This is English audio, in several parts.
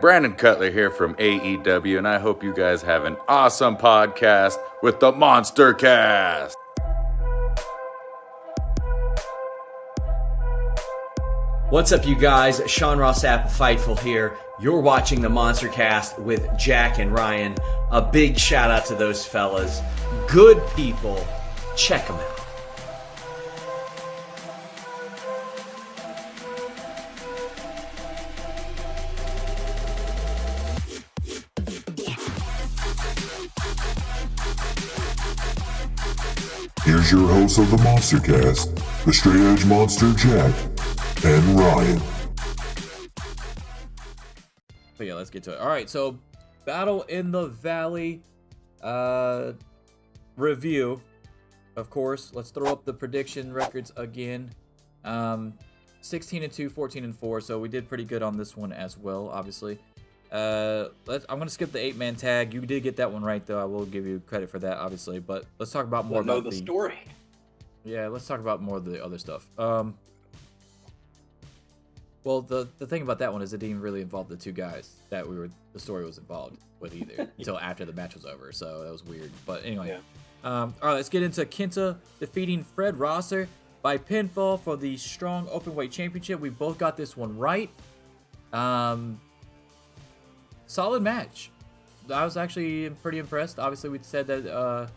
Brandon Cutler here from AEW, and I hope you guys have an awesome podcast with the MonsterCast. What's up, you guys? Sean Ross Sapp, Fightful here. You're watching the MonsterCast with Jack and Ryan. A big shout out to those fellas. Good people. Check them out. Here's your host of the MonsterCast, the Straight Edge Monster, Jack and Ryan. But yeah, let's get to it. All right, so Battle in the Valley review. Of course, let's throw up the prediction records again. 16-2, 14-4. So we did pretty good on this one as well, obviously. I'm gonna skip the 8-man tag. You did get that one right, though. I will give you credit for that, obviously. But let's talk about more about the story. Yeah, let's talk about more of the other stuff. Well, the thing about that one is it didn't really involve the two guys that the story was involved with either until after the match was over. So that was weird. But anyway, Yeah. All right, let's get into Kenta defeating Fred Rosser by pinfall for the Strong Openweight Championship. We both got this one right. Solid match. I was actually pretty impressed. Obviously, we said that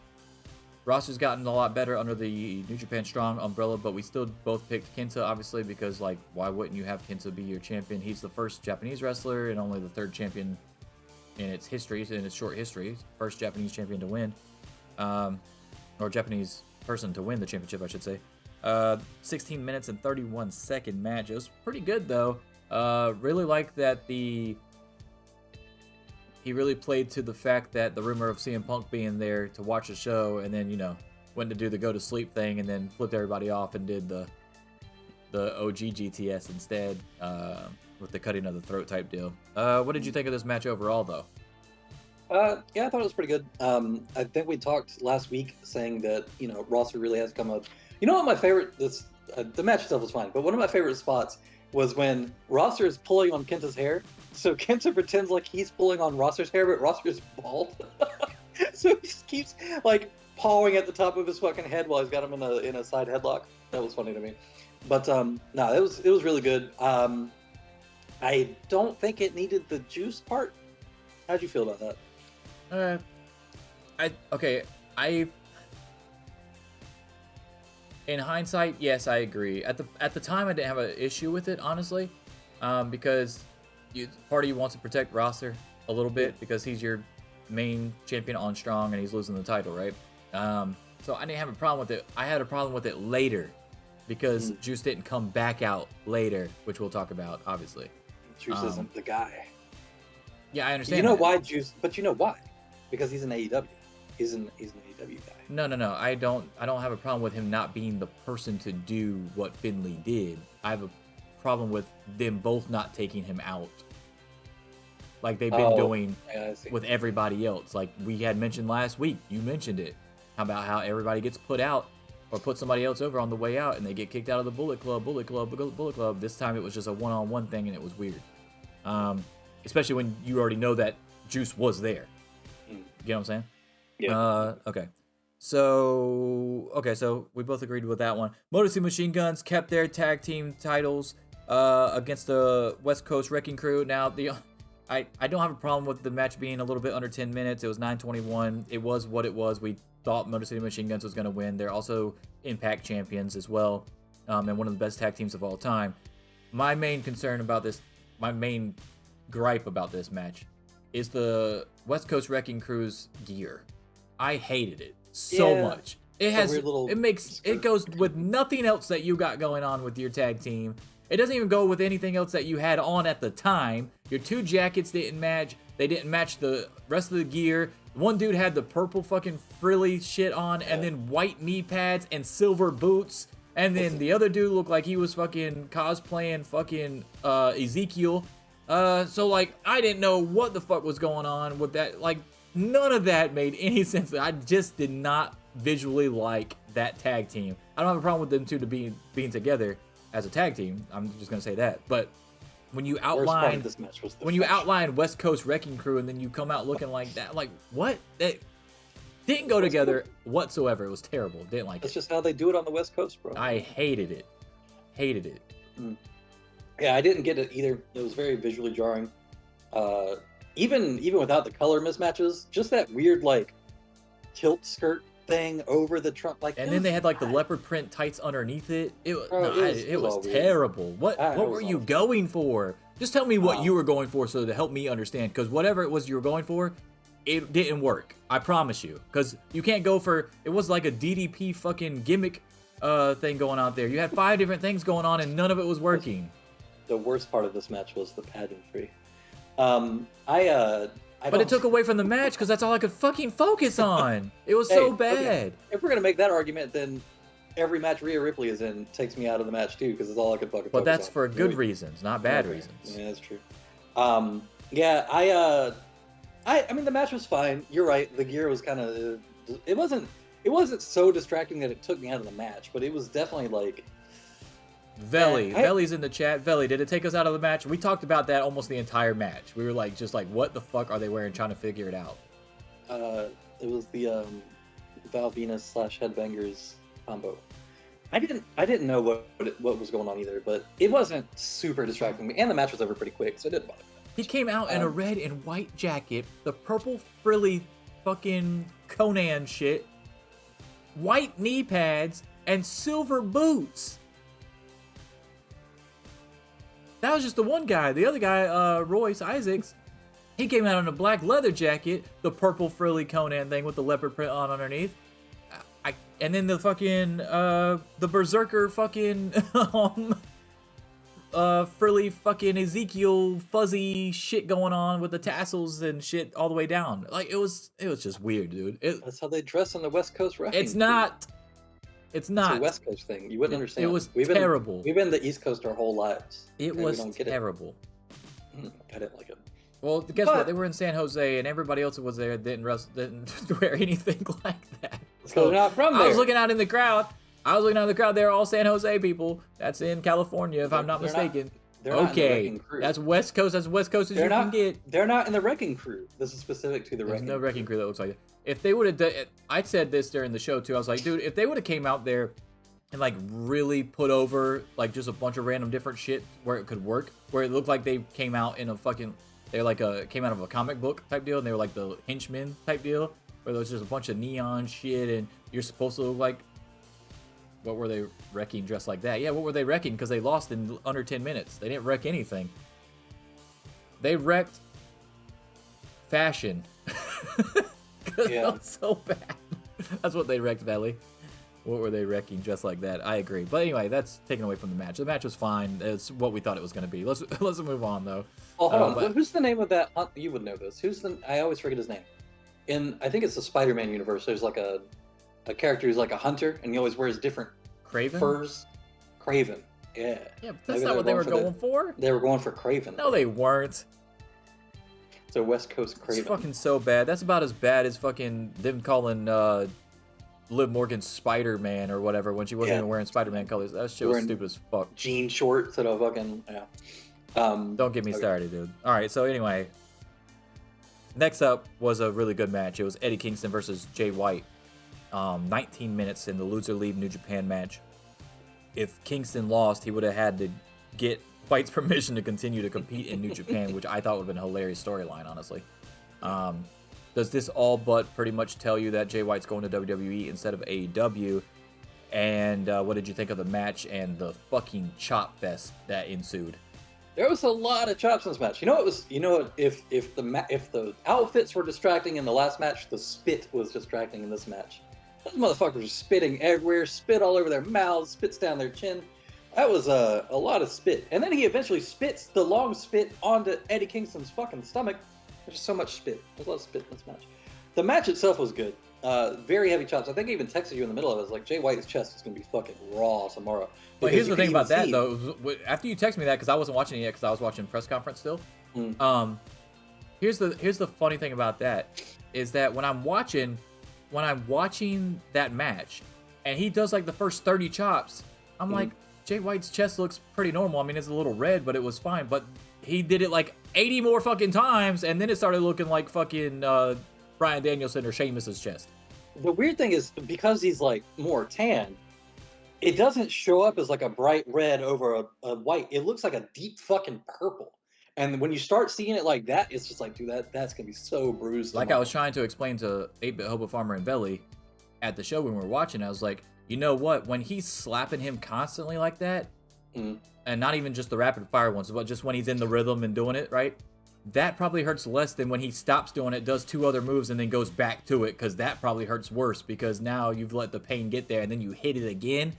Rosser's gotten a lot better under the New Japan Strong umbrella, but we still both picked Kenta, obviously, because, like, why wouldn't you have Kenta be your champion? He's the first Japanese wrestler and only the third champion in its history, in its short history. First Japanese champion to win. Or Japanese person to win the championship, I should say. 16 minutes and 31 second match. It was pretty good, though. Really like that he really played to the fact that the rumor of CM Punk being there to watch the show, and then, went to do the go to sleep thing and then flipped everybody off and did the OG GTS instead, with the cutting of the throat type deal. What did you think of this match overall, though? Yeah, I thought it was pretty good. I think we talked last week saying that, Rosser really has come up. You know what my favorite, the match itself was fine, but one of my favorite spots was when Rosser is pulling on Kenta's hair. So Kenta pretends like he's pulling on Rosser's hair, but Rosser's bald. So he just keeps, like, pawing at the top of his fucking head while he's got him in a side headlock. That was funny to me. But, no, it was really good. I don't think it needed the juice part. How'd you feel about that? In hindsight, yes, I agree. At the time, I didn't have an issue with it, honestly, because part of you wants to protect Rosser a little bit because he's your main champion on Strong and he's losing the title, right? So I didn't have a problem with it. I had a problem with it later because Juice didn't come back out later, which we'll talk about, obviously. Juice isn't the guy. Yeah, I understand. You know why Juice? But you know why? Because he's an AEW. He's an AEW guy. No. I don't have a problem with him not being the person to do what Finlay did. I have a problem with them both not taking him out, like they've been doing with everybody else. Like we had mentioned last week. You mentioned it about how everybody gets put out or put somebody else over on the way out, and they get kicked out of the Bullet Club. This time it was just a one-on-one thing, and it was weird. Especially when you already know that Juice was there. You know what I'm saying? Yeah. Okay. So we both agreed with that one. Motor City Machine Guns kept their tag team titles against the West Coast Wrecking Crew. Now, I don't have a problem with the match being a little bit under 10 minutes. It was 9:21. It was what it was. We thought Motor City Machine Guns was going to win. They're also Impact champions as well, and one of the best tag teams of all time. My main gripe about this match is the West Coast Wrecking Crew's gear. I hated it so much. It goes with nothing else that you got going on with your tag team. It doesn't even go with anything else that you had on at the time. Your two jackets didn't match. They didn't match the rest of the gear. One dude had the purple fucking frilly shit on, and then white knee pads and silver boots. And then the other dude looked like he was fucking cosplaying fucking Ezekiel. So, like, I didn't know what the fuck was going on with that. Like, none of that made any sense. I just did not visually like that tag team. I don't have a problem with them two being together as a tag team. I'm just going to say that. But when you Worst part outline of this match was the when you fashion. outline West Coast Wrecking Crew and then you come out looking like that, like what? That didn't go together whatsoever. It was terrible. Didn't like That's it. just how they do it on the West Coast, bro. I hated it. Hated it. Yeah, I didn't get it either. It was very visually jarring. Even without the color mismatches, just that weird like kilt skirt thing over the trunk, like. And then they had like the leopard print tights underneath it. It was all weird. terrible. What were you going for? Just tell me what you were going for so to help me understand. Because whatever it was you were going for, it didn't work. I promise you. Because you can't go for, it was like a DDP fucking gimmick thing going on there. You had 5 different things going on and none of it was working. The worst part of this match was the pageantry. But it took away from the match because that's all I could fucking focus on. It was so bad. Okay. If we're gonna make that argument, then every match Rhea Ripley is in takes me out of the match too, because it's all I could fucking. But focus that's on. for good reasons, not bad reasons. Yeah, that's true. I mean, the match was fine. You're right. The gear was kind of. It wasn't so distracting that it took me out of the match, but it was definitely like. Valley's in the chat. Valley, did it take us out of the match? We talked about that almost the entire match. We were like, just like, what the fuck are they wearing? Trying to figure it out. It was the Val Venus / Headbangers combo. I didn't know what was going on either, but it wasn't super distracting me, and the match was over pretty quick, so it didn't bother me. He came out in a red and white jacket, the purple frilly fucking Conan shit, white knee pads, and silver boots. That was just the one guy. The other guy, Royce Isaacs, he came out in a black leather jacket, the purple frilly Conan thing with the leopard print on underneath. And then the fucking, the Berserker fucking, frilly fucking Ezekiel fuzzy shit going on with the tassels and shit all the way down. Like, it was just weird, dude. That's how they dress on the West Coast wrestling. It's not. It's not. It's a West Coast thing. You wouldn't understand. It was terrible. We've been the East Coast our whole lives. It was terrible. I didn't like it. Well, guess what? They were in San Jose, and everybody else who was there didn't wear anything like that. So they're not from there. I was looking out in the crowd. They were all San Jose people. That's in California, if I'm not mistaken. They're not in the Okay, Wrecking Crew. that's West Coast. That's West Coast as you can get. They're not in the Wrecking Crew. This is specific to the There's Wrecking no Wrecking Crew that looks like it. If they would have, I said this during the show too. I was like, dude, if they would have came out there and like really put over like just a bunch of random different shit where it could work, where it looked like they came out in a fucking, they're like came out of a comic book type deal, and they were like the henchmen type deal, where there was just a bunch of neon shit, and you're supposed to look like. What were they wrecking dressed like that? Yeah, what were they wrecking? Because they lost in under 10 minutes. They didn't wreck anything. They wrecked fashion. Yeah. It was so bad. That's what they wrecked, Valley. What were they wrecking just like that? I agree. But anyway, that's taken away from the match. The match was fine. It's what we thought it was going to be. Let's move on, though. Oh, hold on. Who's the name of that? You would know this. I always forget his name. I think it's the Spider-Man universe. There's like a character who's like a hunter, and he always wears different Craven? furs. Craven. Yeah. Yeah, but that's not what they were going for. They were going for Craven. No, they weren't. It's a West Coast Craven. It's fucking so bad. That's about as bad as fucking them calling Liv Morgan Spider-Man or whatever when she wasn't even wearing Spider-Man colors. That shit was stupid as fuck. Jean shorts that a fucking Don't get me started, dude. All right, so anyway, next up was a really good match. It was Eddie Kingston versus Jay White. 19 minutes in the loser leave New Japan match. If Kingston lost, he would have had to get White's permission to continue to compete in New Japan, which I thought would have been a hilarious storyline, honestly. Does this all but pretty much tell you that Jay White's going to WWE instead of AEW? And what did you think of the match and the fucking chop fest that ensued? There was a lot of chops in this match. If the outfits were distracting in the last match, the spit was distracting in this match. Those motherfuckers were spitting everywhere, spit all over their mouths, spits down their chin. That was a lot of spit. And then he eventually spits the long spit onto Eddie Kingston's fucking stomach. There's just so much spit. There's a lot of spit in this match. The match itself was good. Very heavy chops. I think I even texted you in the middle of it. I was like, Jay White's chest is going to be fucking raw tomorrow. But here's the thing about that, though. After you texted me that, because I wasn't watching it yet, because I was watching press conference still. Here's the funny thing about that, is that when I'm watching that match, and he does like the first 30 chops, I'm like, Jay White's chest looks pretty normal. I mean, it's a little red, but it was fine. But he did it like 80 more fucking times, and then it started looking like fucking Bryan Danielson or Sheamus's chest. The weird thing is, because he's like more tan, it doesn't show up as like a bright red over a white. It looks like a deep fucking purple. And when you start seeing it like that, it's just like, dude, that's gonna be so bruised. Like I was trying to explain to 8-Bit Hobo Farmer and Belly at the show when we were watching, I was like, you know what? When he's slapping him constantly like that, and not even just the rapid fire ones, but just when he's in the rhythm and doing it, right? That probably hurts less than when he stops doing it, does 2 other moves, and then goes back to it, because that probably hurts worse, because now you've let the pain get there, and then you hit it again.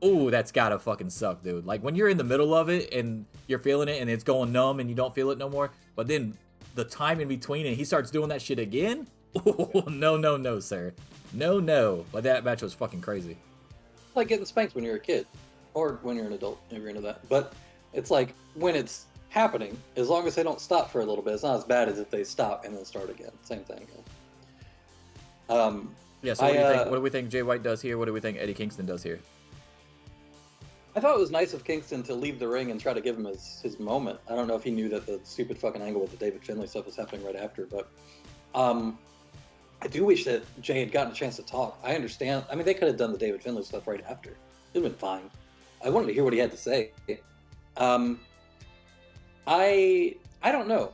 Ooh, that's gotta fucking suck, dude. Like, when you're in the middle of it, and you're feeling it, and it's going numb, and you don't feel it no more, but then the time in between, and he starts doing that shit again? Oh, no, sir. No. But that match was fucking crazy. Like getting spanked when you're a kid, or when you're an adult, if you're into that. But it's like, when it's happening, as long as they don't stop for a little bit, it's not as bad as if they stop and then start again. Same thing. Yeah, so what do we think Jay White does here? What do we think Eddie Kingston does here? I thought it was nice of Kingston to leave the ring and try to give him his moment. I don't know if he knew that the stupid fucking angle with the David Finlay stuff was happening right after, but I do wish that Jay had gotten a chance to talk. I understand. I mean, they could have done the David Finlay stuff right after. It would have been fine. I wanted to hear what he had to say. I don't know.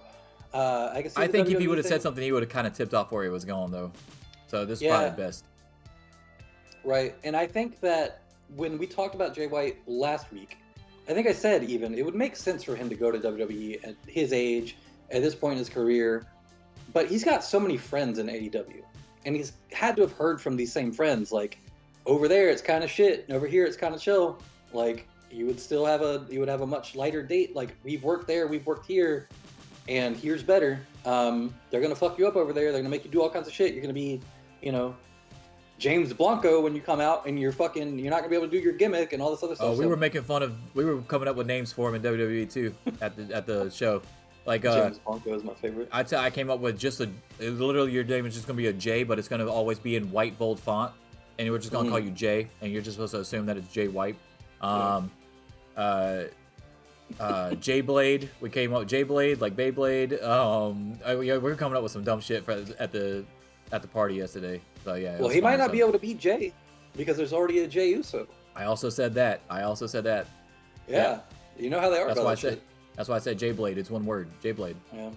I think if he would have said something, he would have kind of tipped off where he was going, though. So this is probably best. Right, and I think that when we talked about Jay White last week, I think I said even it would make sense for him to go to WWE at his age, at this point in his career. But he's got so many friends in AEW, and he's had to have heard from these same friends, like, over there it's kind of shit, and over here it's kind of chill. Like, you would have a much lighter date. Like, we've worked there, we've worked here, and here's better. They're gonna fuck you up over there. They're gonna make you do all kinds of shit. You're gonna be, James Blanco when you come out, and you're not gonna be able to do your gimmick and all this other stuff. Oh, we were coming up with names for him in WWE too at the show. Like James Blanco is my favorite. I came up with literally your name is just gonna be a J, but it's gonna always be in white bold font, and we're just gonna call you Jay, and you're just supposed to assume that it's Jay White. J Blade. We came up J Blade, like Beyblade. We were coming up with some dumb shit at the party yesterday. So yeah. Well, he might not be able to beat Jay because there's already a Jey Uso. I also said that. Yeah. You know how they are. That's why I said J Blade. It's one word. J Blade. Yeah.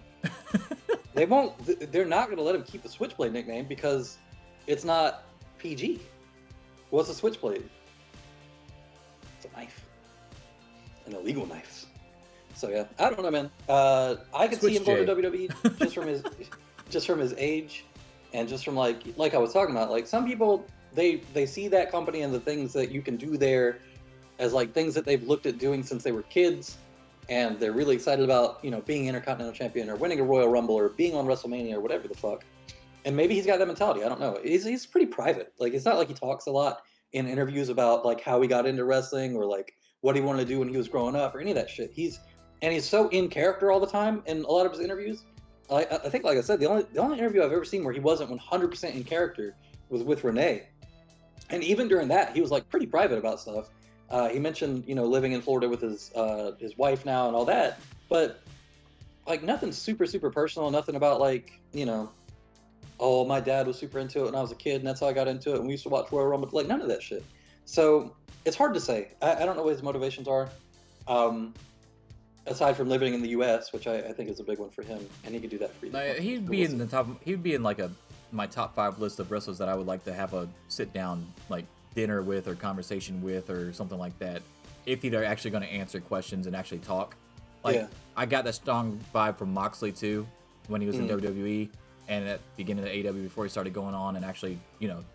They're not going to let him keep the Switchblade nickname because it's not PG. What's a Switchblade? It's a knife. An illegal knife. So yeah, I don't know, man. I could see him going to WWE just from his age, and just from like I was talking about. Like, some people they see that company and the things that you can do there as like things that they've looked at doing since they were kids, and they're really excited about being Intercontinental Champion or winning a Royal Rumble or being on WrestleMania or whatever the fuck. And maybe he's got that mentality. I don't know. He's pretty private. Like, it's not like he talks a lot in interviews about like how he got into wrestling or like what he wanted to do when he was growing up or any of that shit. He's so in character all the time in a lot of his interviews. I think, like I said, the only interview I've ever seen where he wasn't 100% in character was with Renee. And even during that, he was like pretty private about stuff. He mentioned, living in Florida with his wife now and all that, but like nothing super, super personal, nothing about like, oh, my dad was super into it when I was a kid and that's how I got into it and we used to watch Royal Rumble, like none of that shit. So it's hard to say. I don't know what his motivations are. Aside from living in the U.S., which I think is a big one for him, and he could do that for you. He'd be in the top. He'd be in like my top 5 list of wrestlers that I would like to have a sit down like dinner with or conversation with or something like that. If he's actually going to answer questions and actually talk, I got that strong vibe from Moxley too when he was in WWE and at the beginning of the AEW before he started going on and actually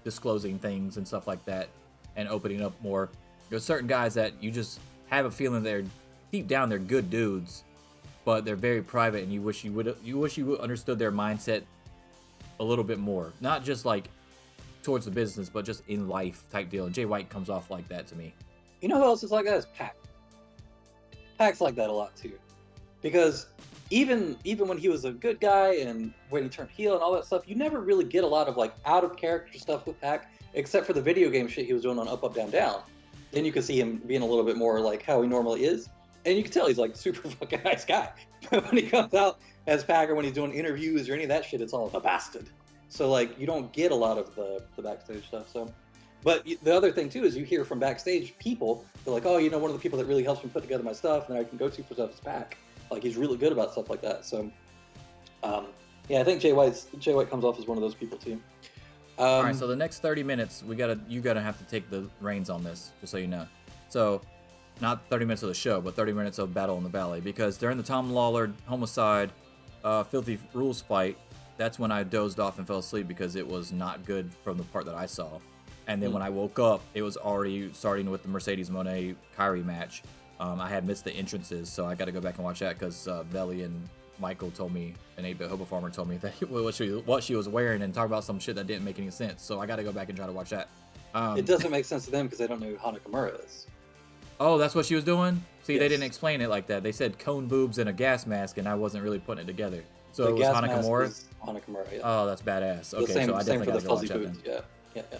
disclosing things and stuff like that and opening up more. There's certain guys that you just have a feeling they're deep down they're good dudes, but they're very private, and you wish you would understood their mindset a little bit more, not just like towards the business, but just in life type deal. And Jay White comes off like that to me. You know who else is like that? Is Pac. Pac's like that a lot too, because even when he was a good guy and when he turned heel and all that stuff, you never really get a lot of like out of character stuff with Pac, except for the video game shit he was doing on Up Up Down Down. then you can see him being a little bit more like how he normally is, and you can tell he's like super fucking nice guy. But when he comes out as Pac or when he's doing interviews or any of that shit, it's all a bastard. So like you don't get a lot of the backstage stuff. So, but the other thing too is you hear from backstage people, they're like, oh, you know, one of the people that really helps me put together my stuff and that I can go to for stuff is Pac. Like he's really good about stuff like that. So, yeah, I think Jay White comes off as one of those people too. All right, so the next 30 minutes, you gotta have to take the reins on this, just so you know. So, not 30 minutes of the show, but 30 minutes of Battle in the Valley, because during the Tom Lawler homicide, Filthy Rules fight, that's when I dozed off and fell asleep because it was not good from the part that I saw. And then when I woke up, it was already starting with the Mercedes Monet Kyrie match. I had missed the entrances, so I got to go back and watch that because Valley and Michael told me, an 8-bit Hobo Farmer told me that what she was wearing and talk about some shit that didn't make any sense. So I got to go back and try to watch that. It doesn't make sense to them because they don't know who Hana Kimura is. Oh, that's what she was doing? See, Yes. They didn't explain it like that. They said cone boobs and a gas mask, and I wasn't really putting it together. So The it was gas Hana mask Kimura? is Hana Kimura, yeah. Oh, that's badass. Okay, same, so I same definitely for got the to go watch fuzzy that then. boots. Yeah.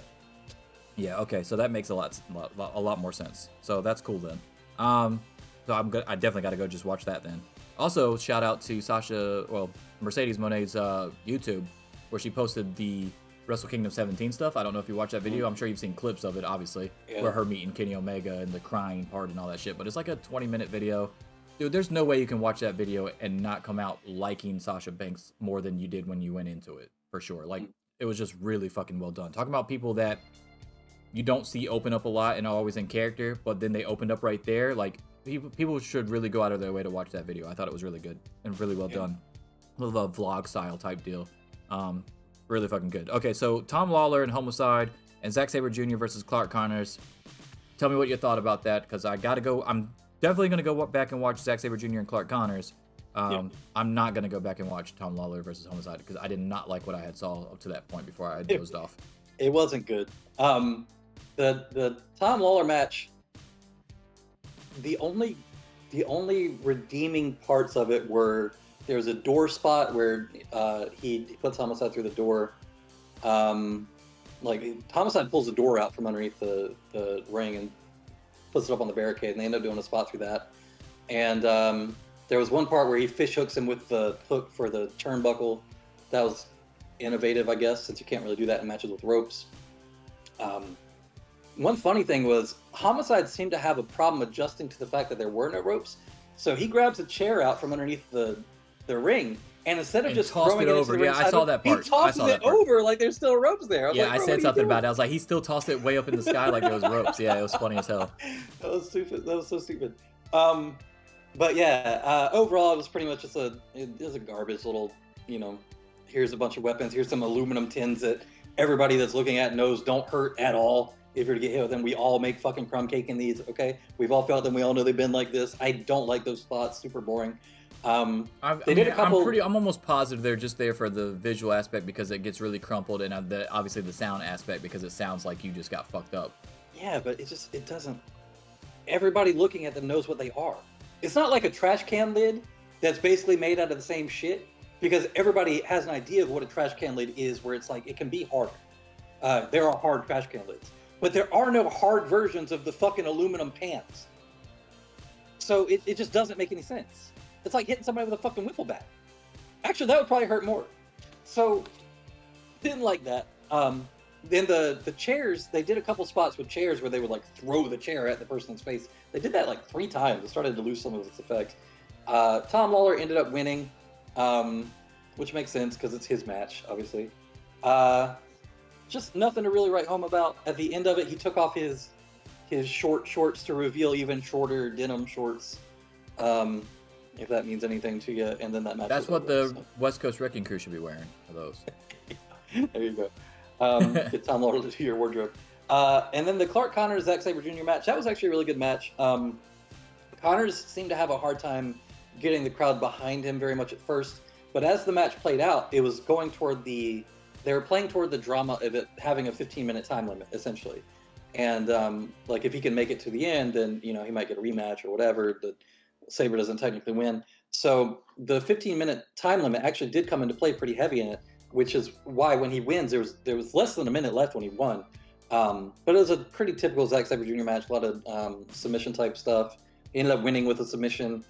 Yeah, okay, so that makes a lot more sense. So that's cool then. So I definitely got to go just watch that then. Also, shout out to Mercedes Monet's YouTube, where she posted the Wrestle Kingdom 17 stuff. I don't know if you watched that video. I'm sure you've seen clips of it, obviously, where her meeting Kenny Omega and the crying part and all that shit. But it's like a 20-minute video. Dude, there's no way you can watch that video and not come out liking Sasha Banks more than you did when you went into it, for sure. Like, it was just really fucking well done. Talking about people that you don't see open up a lot and are always in character, but then they opened up right there. Like, people should really go out of their way to watch that video. I thought it was really good and really well done. A little vlog style type deal. Really fucking good. Okay, so Tom Lawler and Homicide and Zack Sabre Jr. versus Clark Connors. Tell me what you thought about that, because I gotta go. I'm definitely gonna go back and watch Zack Sabre Jr. and Clark Connors. I'm not gonna go back and watch Tom Lawler versus Homicide because I did not like what I had saw up to that point before I dozed off. It wasn't good. The Tom Lawler match, the only redeeming parts of it were there was a door spot where he puts Homicide through the door. Like Homicide pulls the door out from underneath the ring and puts it up on the barricade, and they end up doing a spot through that. And there was one part where he fish hooks him with the hook for the turnbuckle. That was innovative, I guess, since you can't really do that in matches with ropes. One funny thing was Homicide seemed to have a problem adjusting to the fact that there were no ropes. So he grabs a chair out from underneath the ring, and instead of just throwing it over, I saw that part. He tosses it over like there's still ropes there. I said something about it. I was like, he still tossed it way up in the sky like there was ropes. Yeah, it was funny as hell. That was stupid. That was so stupid. But yeah, overall, it was pretty much just a garbage little, here's a bunch of weapons. Here's some aluminum tins that everybody that's looking at knows don't hurt at all. If you're to get hit with them, we all make fucking crumb cake in these, okay? We've all felt them. We all know they've been like this. I don't like those spots. Super boring. I'm almost positive they're just there for the visual aspect because it gets really crumpled, and obviously the sound aspect because it sounds like you just got fucked up. Yeah, but it doesn't. Everybody looking at them knows what they are. It's not like a trash can lid that's basically made out of the same shit, because everybody has an idea of what a trash can lid is, where it's like it can be harder. There are hard trash can lids, but there are no hard versions of the fucking aluminum pans. So it just doesn't make any sense. It's like hitting somebody with a fucking wiffle bat. Actually, that would probably hurt more. So, didn't like that. Then the chairs, they did a couple spots with chairs where they would like throw the chair at the person's face. They did that like 3 times. It started to lose some of its effect. Tom Lawler ended up winning, which makes sense because it's his match, obviously. Just nothing to really write home about. At the end of it, he took off his short shorts to reveal even shorter denim shorts. If that means anything to you, and then that match. That's what the West Coast Wrecking Crew should be wearing for those. There you go. Get Tom Lawler to your wardrobe. And then the Clark Connors Zack Sabre Jr. match. That was actually a really good match. Connors seemed to have a hard time getting the crowd behind him very much at first, but as the match played out, it was going toward they were playing toward the drama of it having a 15-minute time limit, essentially. And like if he can make it to the end, then he might get a rematch or whatever. But Sabre doesn't technically win. So the 15-minute time limit actually did come into play pretty heavy in it, which is why when he wins, there was less than a minute left when he won. But it was a pretty typical Zack Sabre Jr. match, a lot of submission type stuff. He ended up winning with a submission.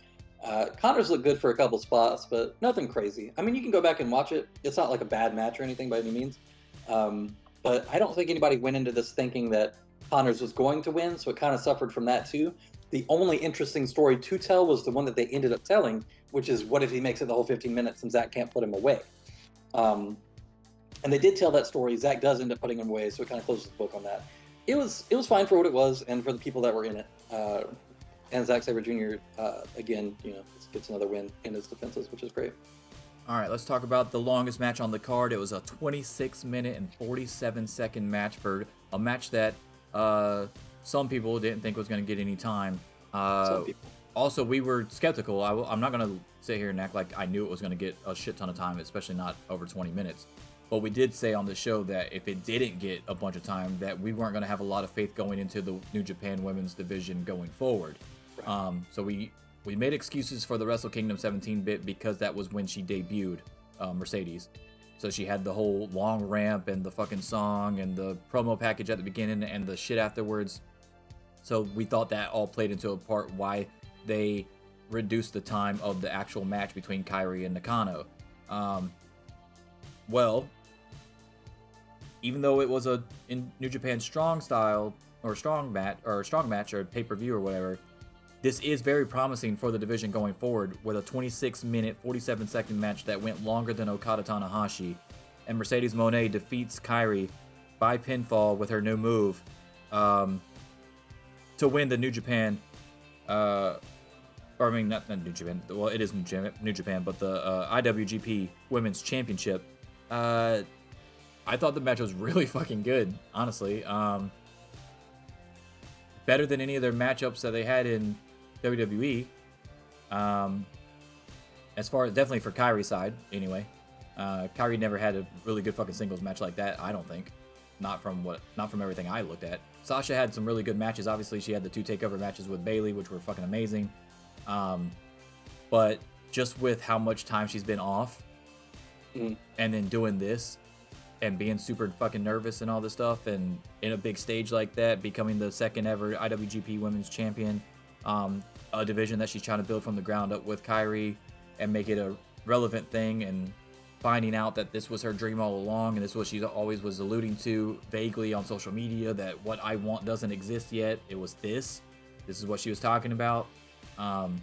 Connors looked good for a couple spots, but nothing crazy. I mean, you can go back and watch it. It's not like a bad match or anything by any means. But I don't think anybody went into this thinking that Connors was going to win, so it kind of suffered from that too. The only interesting story to tell was the one that they ended up telling, which is what if he makes it the whole 15 minutes and Zack can't put him away. And they did tell that story. Zack does end up putting him away, so it kind of closes the book on that. It was fine for what it was and for the people that were in it. And Zack Sabre Jr. Again, gets another win in his defenses, which is great. All right, let's talk about the longest match on the card. It was a 26-minute and 47-second match for a match that some people didn't think was going to get any time. Some people. Also, we were skeptical. I'm not going to sit here and act like I knew it was going to get a shit ton of time, especially not over 20 minutes. But we did say on the show that if it didn't get a bunch of time, that we weren't going to have a lot of faith going into the New Japan Women's Division going forward. Right. So we made excuses for the Wrestle Kingdom 17 bit because that was when she debuted, Mercedes. So she had the whole long ramp and the fucking song and the promo package at the beginning and the shit afterwards. So we thought that all played into a part why they reduced the time of the actual match between Kairi and Nakano. Well, even though it was in New Japan strong style or strong match or pay-per-view or whatever, this is very promising for the division going forward with a 26-minute, 47-second match that went longer than Okada Tanahashi. And Mercedes Moné defeats Kairi by pinfall with her new move to win the New Japan, not New Japan, well, it is New Japan, but the IWGP Women's Championship. I thought the match was really fucking good, honestly. Better than any of their matchups that they had in WWE. As far as definitely for Kairi's side, anyway. Kairi never had a really good fucking singles match like that, I don't think. Not from everything I looked at. Sasha had some really good matches. Obviously, she had the 2 takeover matches with Bayley, which were fucking amazing. But just with how much time she's been off, and then doing this, and being super fucking nervous and all this stuff, and in a big stage like that, becoming the second ever IWGP Women's Champion, a division that she's trying to build from the ground up with Kairi and make it a relevant thing, and finding out that this was her dream all along, and this is what she always was alluding to vaguely on social media, that what I want doesn't exist yet. It was this. This is what she was talking about. And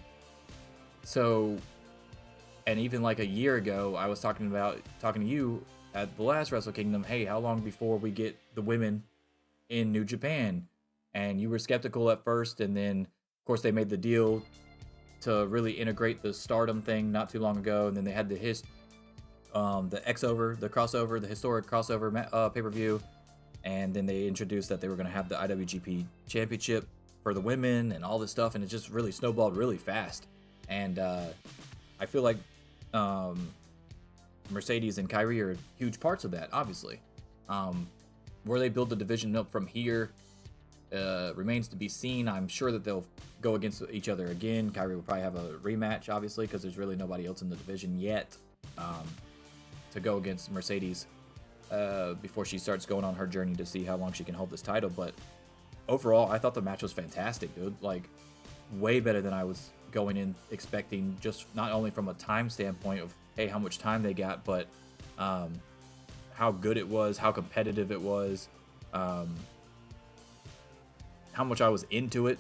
even like a year ago, I was talking to you at the last Wrestle Kingdom, hey, how long before we get the women in New Japan? And you were skeptical at first, and then of course they made the deal to really integrate the Stardom thing not too long ago, and then they had the crossover, the historic crossover pay-per-view, and then they introduced that they were going to have the IWGP Championship for the women and all this stuff, and it just really snowballed really fast. And I feel like Mercedes and Kairi are huge parts of that, obviously. Where they build the division up from here remains to be seen. I'm sure that they'll go against each other again. Kairi will probably have a rematch, obviously, because there's really nobody else in the division yet to go against Mercedes before she starts going on her journey to see how long she can hold this title. But overall, I thought the match was fantastic, dude. Like, way better than I was going in expecting, just not only from a time standpoint of, hey, how much time they got, but how good it was, how competitive it was, how much I was into it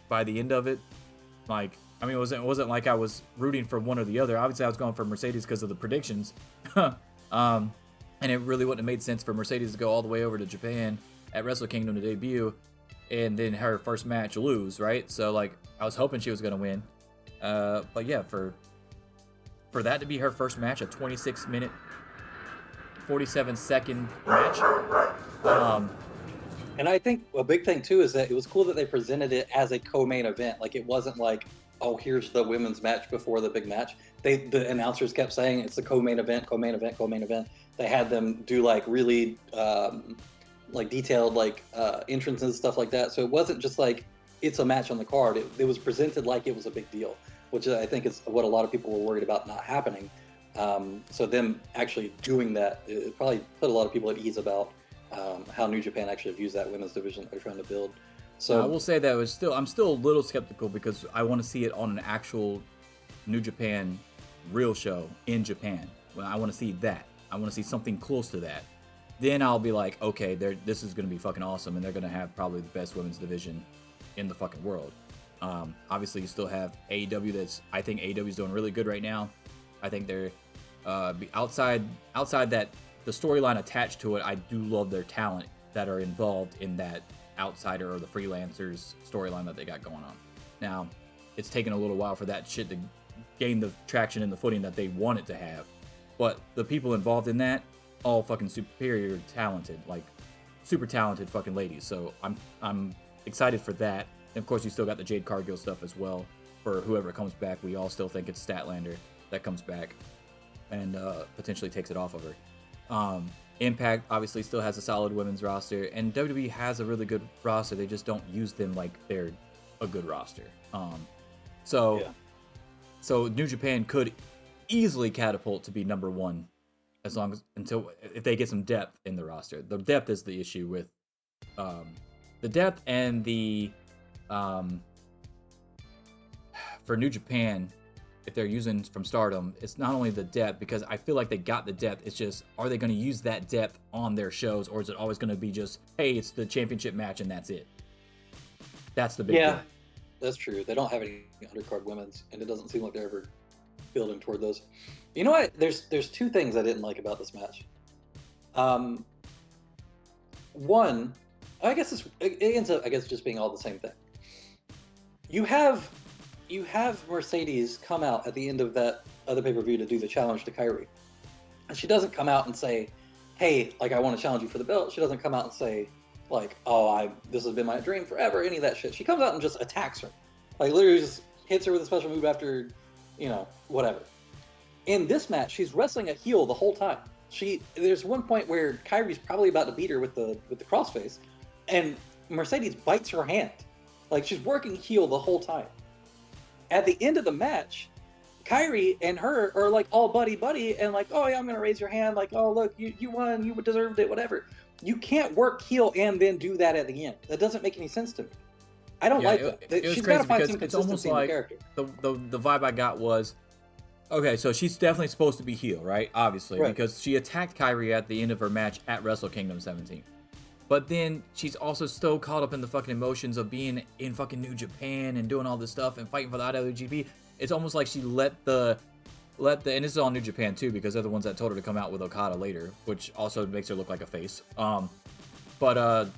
by the end of it. Like, I mean, it wasn't like I was rooting for one or the other. Obviously, I was going for Mercedes because of the predictions. And it really wouldn't have made sense for Mercedes to go all the way over to Japan at Wrestle Kingdom to debut, and then her first match lose, right? So, like, I was hoping she was going to win. But yeah, for that to be her first match, a 26-minute, 47-second match. And I think a big thing, too, is that it was cool that they presented it as a co-main event. Like, it wasn't like, oh, here's the women's match before the big match. The announcers kept saying it's a co-main event, co-main event, co-main event. They had them do, like, really, like, detailed, like, entrances and stuff like that. So it wasn't just like, it's a match on the card. It was presented like it was a big deal, which I think is what a lot of people were worried about not happening. So them actually doing that, it probably put a lot of people at ease about how New Japan actually views that women's division that they're trying to build. So I will say that I'm still a little skeptical because I want to see it on an actual New Japan real show in Japan. Well, I want to see that. I want to see something close to that. Then I'll be like, okay, this is going to be fucking awesome, and they're going to have probably the best women's division in the fucking world. Obviously, you still have AEW. I think AEW is doing really good right now. I think they're outside that the storyline attached to it. I do love their talent that are involved in that outsider or the freelancers storyline that they got going on. Now, it's taken a little while for that shit to gain the traction and the footing that they want it to have. But the people involved in that, all fucking superior talented, like super talented fucking ladies. So I'm excited for that. And of course, you still got the Jade Cargill stuff as well. For whoever comes back, we all still think it's Statlander that comes back and potentially takes it off of her. Impact obviously still has a solid women's roster, and WWE has a really good roster. They just don't use them like they're a good roster. So New Japan could easily catapult to be number one if they get some depth in the roster. The depth is the issue with the depth and the for New Japan. If they're using from Stardom, it's not only the depth, because I feel like they got the depth. It's just, are they going to use that depth on their shows, or is it always going to be just, hey, it's the championship match and that's it? That's the big thing. That's true. They don't have any undercard women's, and it doesn't seem like they're ever building toward those. You know what? There's two things I didn't like about this match. One, I guess it ends up, just being all the same thing. You have Mercedes come out at the end of that other pay-per-view to do the challenge to Kairi. And she doesn't come out and say, hey, like, I want to challenge you for the belt. She doesn't come out and say, like, oh, this has been my dream forever, any of that shit. She comes out and just attacks her. Like, literally just hits her with a special move after, whatever. In this match, she's wrestling a heel the whole time. There's one point where Kairi's probably about to beat her with the crossface, and Mercedes bites her hand. Like, she's working heel the whole time. At the end of the match, Kairi and her are like all buddy, and like, oh yeah, I'm gonna raise your hand, like, oh look, you won, you deserved it, whatever. You can't work heel and then do that at the end. That doesn't make any sense to me. I don't like that. She's got to find some consistency in the character. The vibe I got was, okay, so she's definitely supposed to be heel, right? Obviously, right. Because she attacked Kairi at the end of her match at Wrestle Kingdom 17. But then she's also so caught up in the fucking emotions of being in fucking New Japan and doing all this stuff and fighting for the IWGP. It's almost like she let the and this is all New Japan too, because they're the ones that told her to come out with Okada later, which also makes her look like a face. But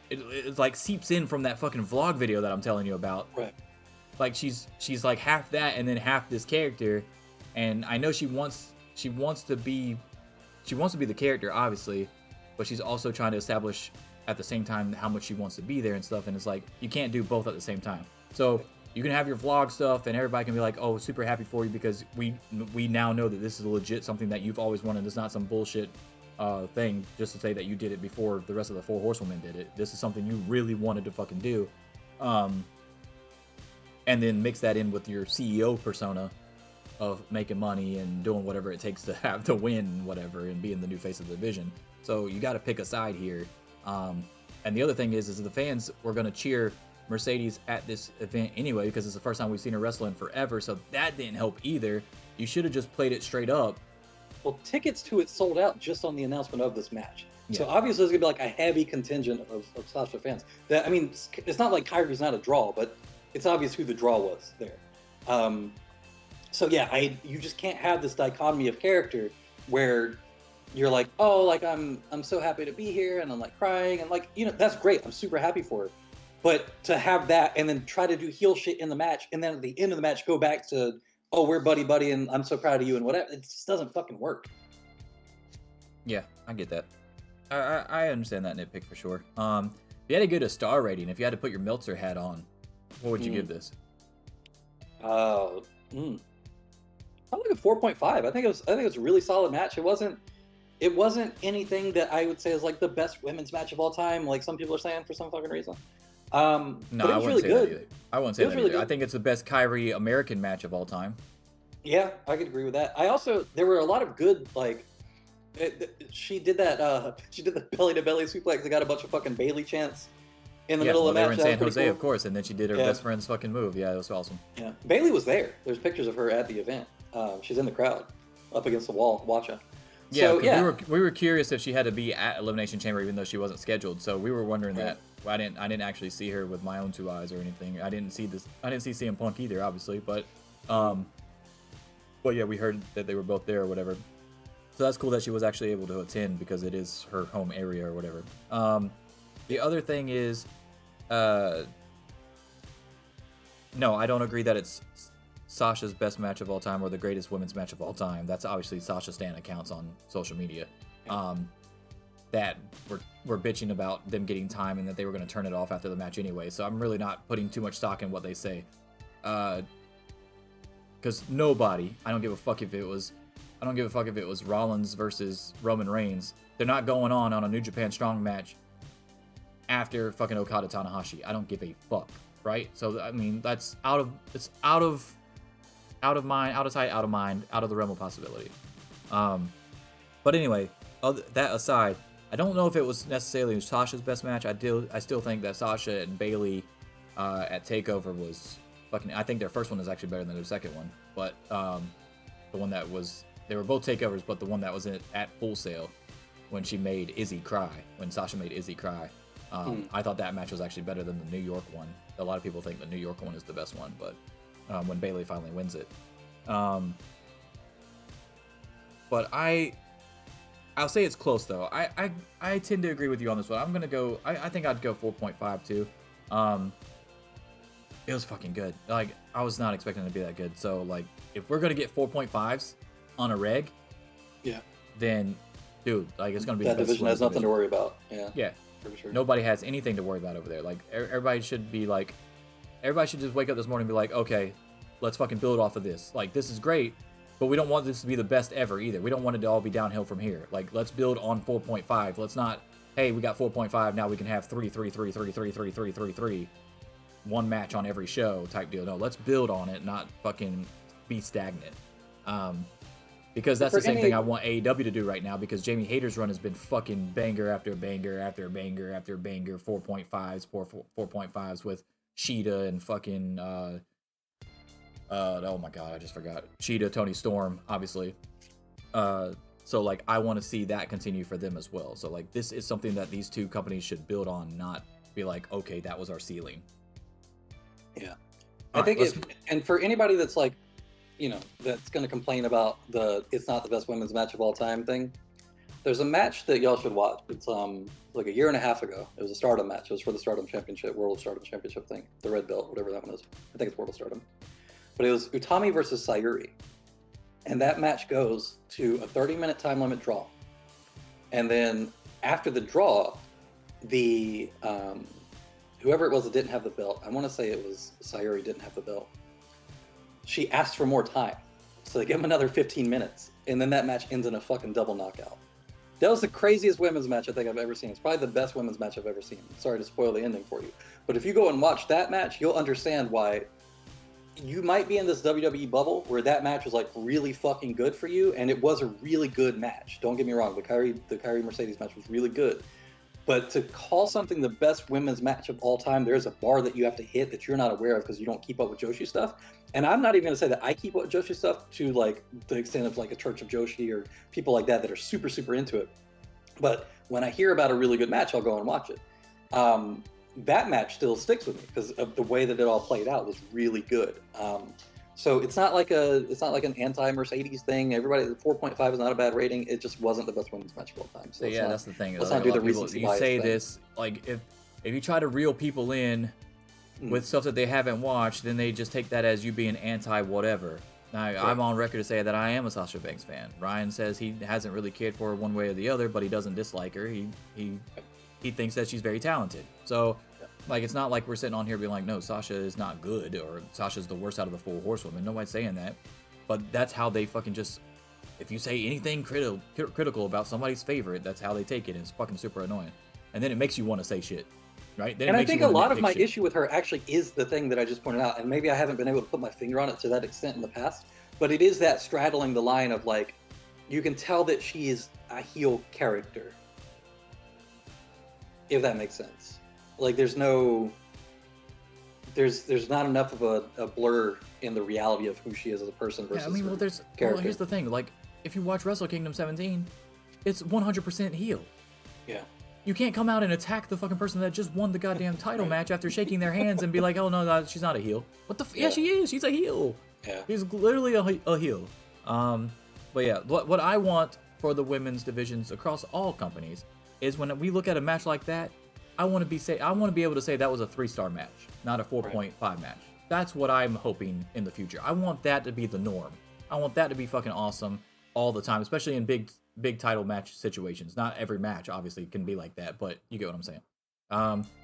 it like seeps in from that fucking vlog video that I'm telling you about. Right. Like she's like half that and then half this character, and I know she wants to be the character, obviously. But she's also trying to establish at the same time how much she wants to be there and stuff. And it's like, you can't do both at the same time. So you can have your vlog stuff and everybody can be like, oh, super happy for you because we now know that this is legit something that you've always wanted. It's not some bullshit thing just to say that you did it before the rest of the Four Horsewomen did it. This is something you really wanted to fucking do. And then mix that in with your CEO persona of making money and doing whatever it takes to have to win whatever and being the new face of the division. So you got to pick a side here. And the other thing is the fans were going to cheer Mercedes at this event anyway, because it's the first time we've seen her wrestle in forever. So that didn't help either. You should have just played it straight up. Well, tickets to it sold out just on the announcement of this match. Yeah. So obviously there's going to be like a heavy contingent of Sasha fans. That, I mean, it's not like Kairi's not a draw, but it's obvious who the draw was there. So yeah, you just can't have this dichotomy of character where you're like, oh, like I'm so happy to be here, and I'm like crying, and like, that's great. I'm super happy for her. But to have that and then try to do heel shit in the match, and then at the end of the match go back to, oh, we're buddy, and I'm so proud of you and whatever, it just doesn't fucking work. Yeah, I get that. I understand that nitpick for sure. If you had to give it a star rating, if you had to put your Meltzer hat on, what would you give this? I'm like a 4.5. I think it was a really solid match. It wasn't anything that I would say is like the best women's match of all time, like some people are saying for some fucking reason. No, but it was really good. I wouldn't say that either. I think it's the best Kairi American match of all time. Yeah, I could agree with that. There were a lot of good, like, She did that. She did the belly to belly suplex. They got a bunch of fucking Bailey chants in the middle of the match. They were in San Jose, cool. Of course, and then she did her best friend's fucking move. Yeah, it was awesome. Yeah, Bailey was there. There's pictures of her at the event. She's in the crowd, up against the wall, watching. Yeah, so, yeah. We were curious if she had to be at Elimination Chamber even though she wasn't scheduled. So we were wondering that. Well, I didn't actually see her with my own 2 eyes or anything. I didn't see CM Punk either, obviously, but yeah, we heard that they were both there or whatever. So that's cool that she was actually able to attend because it is her home area or whatever. The other thing is, no, I don't agree that it's Sasha's best match of all time or the greatest women's match of all time. That's obviously Sasha Stan accounts on social media. That were bitching about them getting time and that they were going to turn it off after the match anyway. So I'm really not putting too much stock in what they say. Because nobody, I don't give a fuck if it was Rollins versus Roman Reigns. They're not going on a New Japan Strong match after fucking Okada Tanahashi. I don't give a fuck, right? So I mean, that's out of mind, out of sight, out of mind, out of the realm of possibility. But anyway, that aside, I don't know if it was necessarily Sasha's best match. I still think that Sasha and Bailey at TakeOver was fucking. I think their first one is actually better than their second one. But the one that was, they were both takeovers, but the one that was at Full Sail when she made Izzy cry, when Sasha made Izzy cry. I thought that match was actually better than the New York one. A lot of people think the New York one is the best one, but when Bailey finally wins it. But I'll say it's close though. I tend to agree with you on this one. I'm gonna go. I think I'd go 4.5 too. It was fucking good. Like I was not expecting it to be that good. So like if we're gonna get 4.5s on a reg, then dude, like it's gonna be that the division has nothing to worry about. Yeah. For sure. Nobody has anything to worry about over there. Like everybody should just wake up this morning and be like, okay, let's fucking build off of this. Like this is great. But we don't want this to be the best ever either. We don't want it to all be downhill from here. Like, let's build on 4.5. Let's not, hey, we got 4.5, now we can have 3, one match on every show type deal. No, let's build on it, not fucking be stagnant. Because that's the same thing I want AEW to do right now, because Jamie Hayter's run has been fucking banger after banger after banger after banger, 4.5s with Sheeta and fucking, oh my god, I just forgot. Cheetah, Tony Storm, obviously. So like I want to see that continue for them as well. So like this is something that these two companies should build on, not be like, okay, that was our ceiling. Yeah. I think and for anybody that's like, you know, that's going to complain about it's not the best women's match of all time thing, there's a match that y'all should watch. It's like a year and a half ago. It was a Stardom match. It was for the Stardom Championship, World Stardom Championship thing, the red belt, whatever that one is. I think it's World Stardom. But it was Utami versus Sayuri. And that match goes to a 30-minute time limit draw. And then after the draw, the whoever it was that didn't have the belt, I want to say it was Sayuri didn't have the belt, she asked for more time. So they give him another 15 minutes. And then that match ends in a fucking double knockout. That was the craziest women's match I think I've ever seen. It's probably the best women's match I've ever seen. Sorry to spoil the ending for you. But if you go and watch that match, you'll understand why you might be in this WWE bubble where that match was like really fucking good for you, and it was a really good match. Don't get me wrong, the Kyrie Mercedes match was really good. But to call something the best women's match of all time, there's a bar that you have to hit that you're not aware of because you don't keep up with Joshi stuff. And I'm not even going to say that I keep up with Joshi stuff to like the extent of like a Church of Joshi or people like that are super, super into it. But when I hear about a really good match, I'll go and watch it. That match still sticks with me because of the way that it all played out was really good. So it's not like an anti-Mercedes thing. Everybody, 4.5 is not a bad rating. It just wasn't the best women's match of all time. So yeah, that's the thing. Let's not do the recency bias You say thing. this like if you try to reel people in with stuff that they haven't watched, then they just take that as you being anti-whatever. Now, yeah. I'm on record to say that I am a Sasha Banks fan. Ryan says he hasn't really cared for her one way or the other, but he doesn't dislike her. He thinks that she's very talented. So, like, it's not like we're sitting on here being like, no, Sasha is not good, or Sasha's the worst out of the 4 horsewomen. Nobody's saying that. But that's how they fucking just, if you say anything critical about somebody's favorite, that's how they take it, and it's fucking super annoying. And then it makes you want to say shit, right? Then and I think a lot of my issue with her actually is the thing that I just pointed out, and maybe I haven't been able to put my finger on it to that extent in the past, but it is that straddling the line of like, you can tell that she is a heel character. If that makes sense. Like there's not enough of a blur in the reality of who she is as a person versus here's the thing. Like, if you watch Wrestle Kingdom 17, it's 100% heel. Yeah. You can't come out and attack the fucking person that just won the goddamn title match after shaking their hands and be like, oh no, she's not a heel. What the yeah, she is. She's a heel. Yeah. She's literally a heel. But yeah, what I want for the women's divisions across all companies is when we look at a match like that, I want to be able to say that was a 3-star match, not a 4.5 match. That's what I'm hoping in the future. I want that to be the norm. I want that to be fucking awesome all the time, especially in big title match situations. Not every match obviously can be like that, but you get what I'm saying.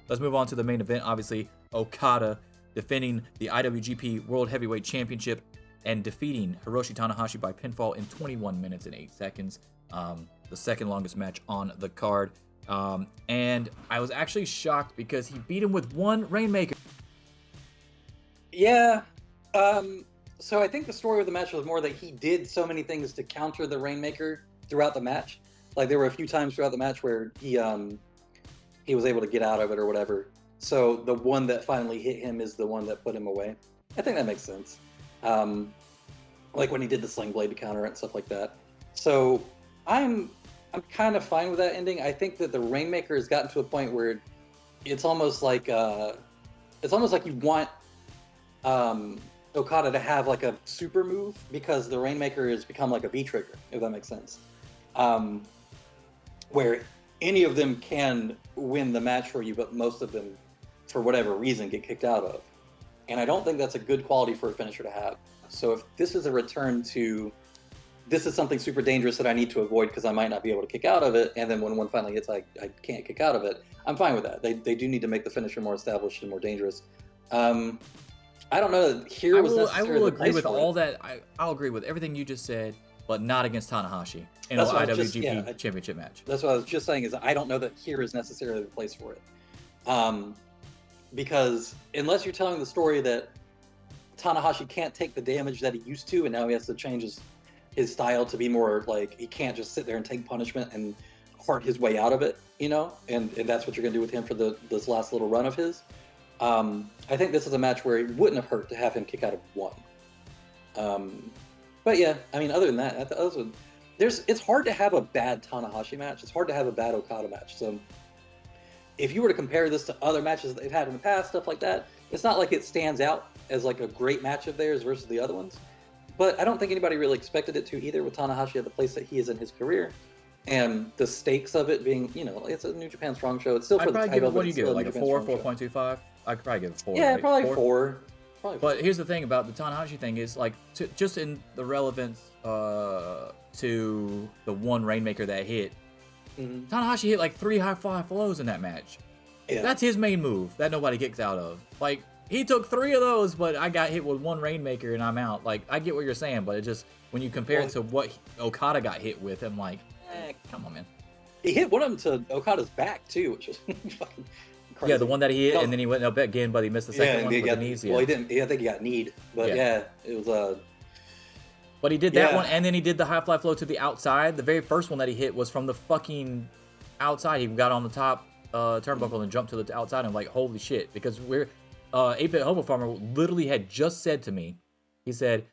Let's move on to the main event. Obviously, Okada defending the IWGP World Heavyweight Championship and defeating Hiroshi Tanahashi by pinfall in 21 minutes and 8 seconds. The second longest match on the card. And I was actually shocked because he beat him with one Rainmaker. Yeah. So I think the story of the match was more that he did so many things to counter the Rainmaker throughout the match. Like there were a few times throughout the match where he was able to get out of it or whatever. So the one that finally hit him is the one that put him away. I think that makes sense. Like when he did the sling blade to counter it and stuff like that. So I'm kind of fine with that ending. I think that the Rainmaker has gotten to a point where it's almost like you want Okada to have like a super move because the Rainmaker has become like a V-trigger, if that makes sense. Where any of them can win the match for you, but most of them, for whatever reason, get kicked out of. And I don't think that's a good quality for a finisher to have. So if this is a return to, this is something super dangerous that I need to avoid because I might not be able to kick out of it, and then when one finally hits, I can't kick out of it, I'm fine with that. They do need to make the finisher more established and more dangerous. I don't know that here was necessarily I will agree with all that. I'll agree with everything you just said, but not against Tanahashi in an IWGP Championship match. That's what I was just saying, is I don't know that here is necessarily the place for it. Because unless you're telling the story that Tanahashi can't take the damage that he used to, and now he has to change his style to be more like, he can't just sit there and take punishment and heart his way out of it, you know? And that's what you're going to do with him for this last little run of his. I think this is a match where it wouldn't have hurt to have him kick out of one. But yeah, I mean, other than that, it's hard to have a bad Tanahashi match. It's hard to have a bad Okada match. So if you were to compare this to other matches that they've had in the past, stuff like that, it's not like it stands out as like a great match of theirs versus the other ones. But I don't think anybody really expected it to either, with Tanahashi at the place that he is in his career. And the stakes of it being, you know, it's a New Japan Strong show. It's still for the title. What do you give it? Like a 4, 4.25? I could probably give it 4. Yeah, right? probably 4. But here's the thing about the Tanahashi thing is, like, just in the relevance to the one Rainmaker that hit, Tanahashi hit like 3 high-fly flows in that match. Yeah. That's his main move that nobody kicks out of. Like, he took 3 of those, but I got hit with one Rainmaker and I'm out. Like, I get what you're saying, but it just, when you compare it to what Okada got hit with, I'm like, come on, man. He hit one of them to Okada's back, too, which is fucking crazy. Yeah, the one that he hit, and then he went up again, but he missed the second one with the knees. Well, he didn't. I think he got kneed. But yeah it was But he did that one, and then he did the high fly flow to the outside. The very first one that he hit was from the fucking outside. He got on the top turnbuckle and jumped to the outside, and I'm like, holy shit. Because 8-Bit Hobo Farmer literally had just said to me, he said,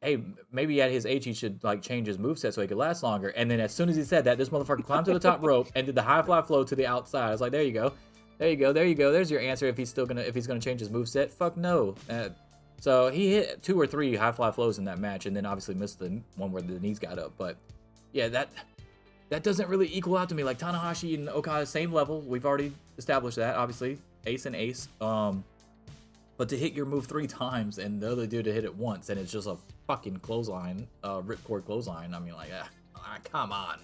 hey, maybe at his age he should like change his moveset so he could last longer. And then as soon as he said that, this motherfucker climbed to the top rope and did the high fly flow to the outside. I was like, there you go. There you go. There you go. There's your answer if he's gonna change his moveset. Fuck no. So he hit 2 or 3 high fly flows in that match, and then obviously missed the one where the knees got up. But yeah, that doesn't really equal out to me. Like Tanahashi and Okada, same level. We've already established that, obviously. Ace and ace. But to hit your move 3 times and the other dude to hit it once, and it's just a fucking clothesline, ripcord clothesline. I mean, like, come on.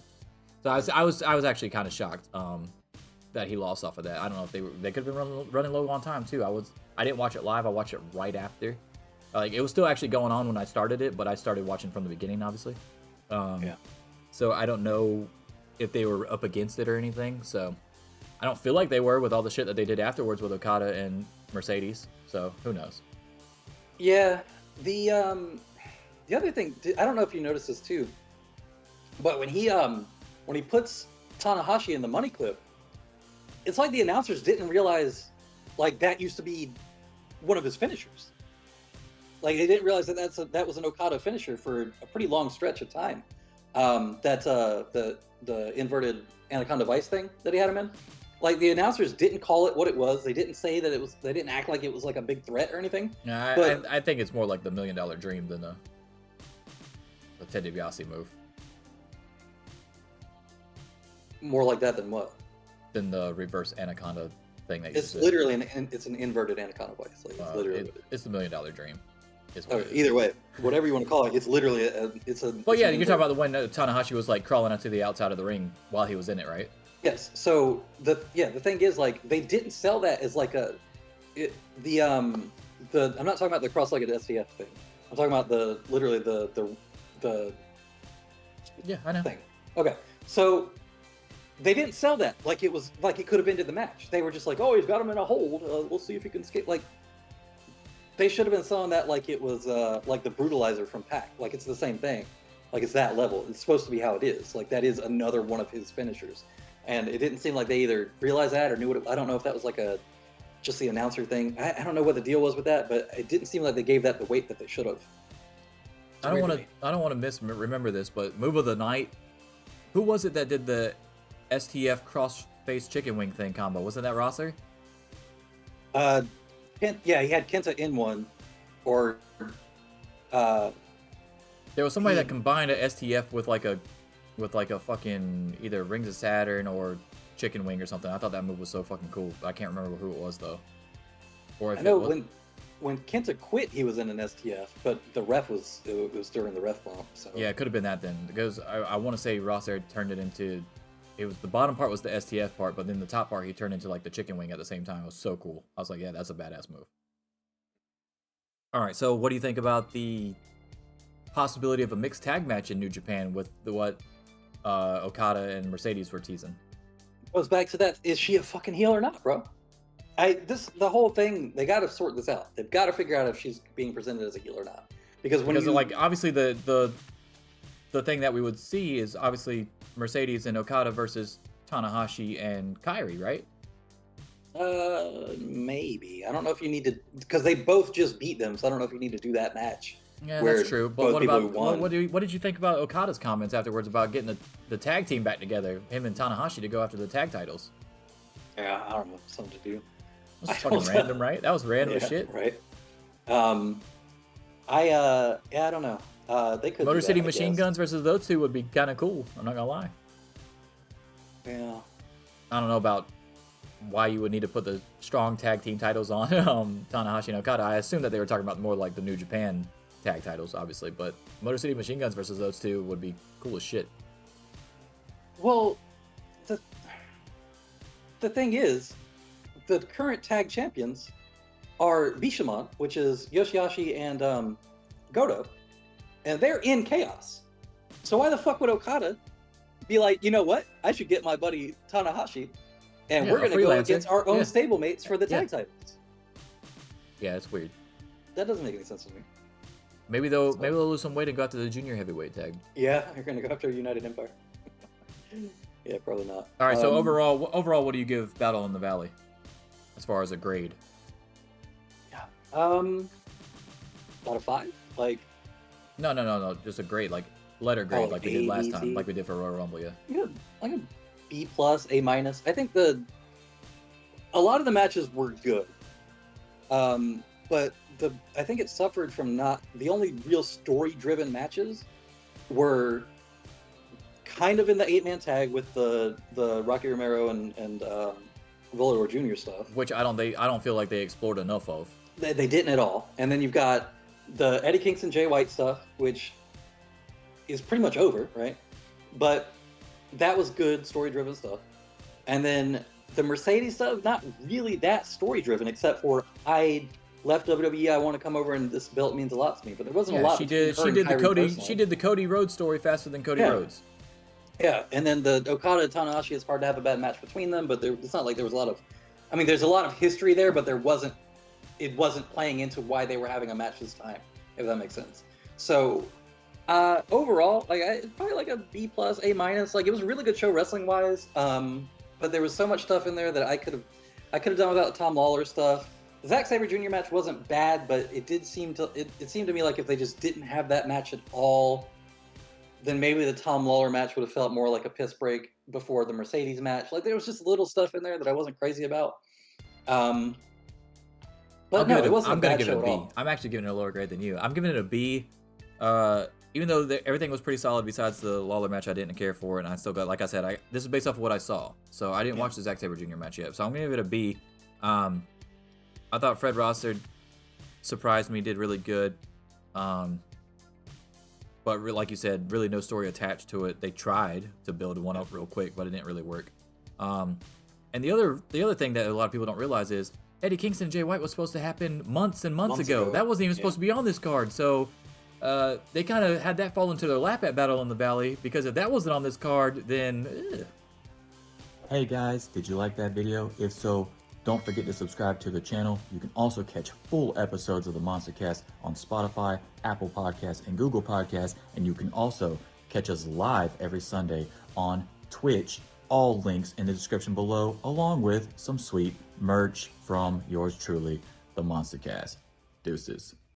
So I was actually kind of shocked that he lost off of that. I don't know if they could have been running low on time too. I didn't watch it live. I watched it right after. Like, it was still actually going on when I started it, but I started watching from the beginning, obviously. So I don't know if they were up against it or anything. So I don't feel like they were with all the shit that they did afterwards with Okada and Mercedes. So who knows? Yeah. The other thing, I don't know if you noticed this too. But when he puts Tanahashi in the money clip, it's like the announcers didn't realize like that used to be one of his finishers. Like they didn't realize that was an Okada finisher for a pretty long stretch of time. The inverted Anaconda Vice thing that he had him in. Like the announcers didn't call it what it was. They didn't say that it was. They didn't act like it was like a big threat or anything. Yeah, I think it's more like the $1 Million Dream than the Ted DiBiase move. More like that than what? Than the reverse Anaconda thing that you It's literally it's an inverted Anaconda Vice. Like it's literally it's the $1 Million Dream. Either way, whatever you want to call it, it's literally it's a. Well, yeah, you're talking about the one that Tanahashi was like crawling onto the outside of the ring while he was in it, right? Yes. So the thing is, like, they didn't sell that as like I'm not talking about the cross-legged STF thing. I'm talking about the yeah, I know thing. Okay, so they didn't sell that like it was like it could have ended the match. They were just like, oh, he's got him in a hold. We'll see if he can escape. Like they should have been selling that like it was like the Brutalizer from Pac. Like it's the same thing. Like it's that level. It's supposed to be how it is. Like that is another one of his finishers. And it didn't seem like they either realized that or knew what I don't know if that was like just the announcer thing. I don't know what the deal was with that, but it didn't seem like they gave that the weight that they should have. I don't want to remember this, but move of the night. Who was it that did the STF cross-face chicken wing thing combo? Wasn't that Rosser? Yeah, he had Kenta in one, or there was somebody that combined a STF with like a fucking either Rings of Saturn or chicken wing or something. I thought that move was so fucking cool. I can't remember who it was though. Or if I know when Kenta quit, he was in an STF, but it was during the ref bump. So yeah, it could have been that then, because I want to say Rosser turned it into. It was the bottom part was the STF part, but then the top part he turned into like the chicken wing at the same time. It was so cool. I was like, yeah, that's a badass move. All right, so what do you think about the possibility of a mixed tag match in New Japan with what Okada and Mercedes were teasing? Goes back to that: is she a fucking heel or not, bro? The whole thing, they got to sort this out. They've got to figure out if she's being presented as a heel or not, because like obviously the thing that we would see is obviously Mercedes and Okada versus Tanahashi and Kairi, right? Maybe. I don't know if you need to, because they both just beat them, so I don't know if you need to do that match. Yeah, that's true. But what did you think about Okada's comments afterwards about getting the tag team back together, him and Tanahashi, to go after the tag titles? Yeah, I don't know, something to do. That's fucking random, right? That was random as shit. Right. I don't know. They could Motor City Machine Guns versus those two would be kind of cool. I'm not gonna lie. Yeah. I don't know about why you would need to put the strong tag team titles on Tanahashi and Okada. I assume that they were talking about more like the New Japan tag titles, obviously, but Motor City Machine Guns versus those two would be cool as shit. Well, the thing is, the current tag champions are Bishamon, which is Yoshihashi and Goto, and they're in Chaos. So why the fuck would Okada be like, you know what? I should get my buddy Tanahashi, and we're going to go against our own stablemates for the tag titles. Yeah, it's weird. That doesn't make any sense to me. Maybe they'll lose some weight and go after the junior heavyweight tag. Yeah, you're going to go after United Empire. Yeah, probably not. All right, so overall, what do you give Battle in the Valley as far as a grade? Yeah, out of 5. Like, no, just a grade, like letter grade, like we did last time, like we did for Royal Rumble. Yeah, like a B+, A-. I think a lot of the matches were good, but I think it suffered from not the only real story-driven matches were kind of in the 8-man tag with the Rocky Romero and Volador Jr. stuff, which I don't feel like they explored enough of. They didn't at all. And then you've got the Eddie Kingston Jay White stuff, which is pretty much over, right? But that was good story-driven stuff. And then the Mercedes stuff, not really that story-driven, except for I left WWE, I want to come over, and this belt means a lot to me. But there wasn't a lot. She did the Cody Rhodes story faster than Cody Rhodes. Yeah, and then the Okada Tanahashi, it's hard to have a bad match between them, but it's not like there was a lot of. I mean, there's a lot of history there, but it wasn't playing into why they were having a match this time, if that makes sense. So Overall, like probably like a B plus, A minus. Like it was a really good show wrestling wise. But there was so much stuff in there that I could have done without the Tom Lawler stuff. The Zack Sabre Jr. match wasn't bad, but it did seem to it seemed to me like if they just didn't have that match at all, then maybe the Tom Lawler match would have felt more like a piss break before the Mercedes match. Like there was just little stuff in there that I wasn't crazy about. But no, it wasn't a bad show at all. I'm actually giving it a lower grade than you. I'm giving it a B. Even though everything was pretty solid besides the Lawler match I didn't care for, and I still got, like I said, this is based off of what I saw. So I didn't watch the Zack Sabre Jr. match yet. So I'm going to give it a B. I thought Fred Rosser surprised me, did really good. But like you said, really no story attached to it. They tried to build one up real quick, but it didn't really work. And the other thing that a lot of people don't realize is Eddie Kingston and Jay White was supposed to happen months and months ago. That wasn't even supposed to be on this card. So they kind of had that fall into their lap at Battle in the Valley, because if that wasn't on this card, then... Hey guys, did you like that video? If so, don't forget to subscribe to the channel. You can also catch full episodes of the MonsterCast on Spotify, Apple Podcasts, and Google Podcasts. And you can also catch us live every Sunday on Twitch. All links in the description below, along with some sweet merch from yours truly, the MonsterCast. Deuces.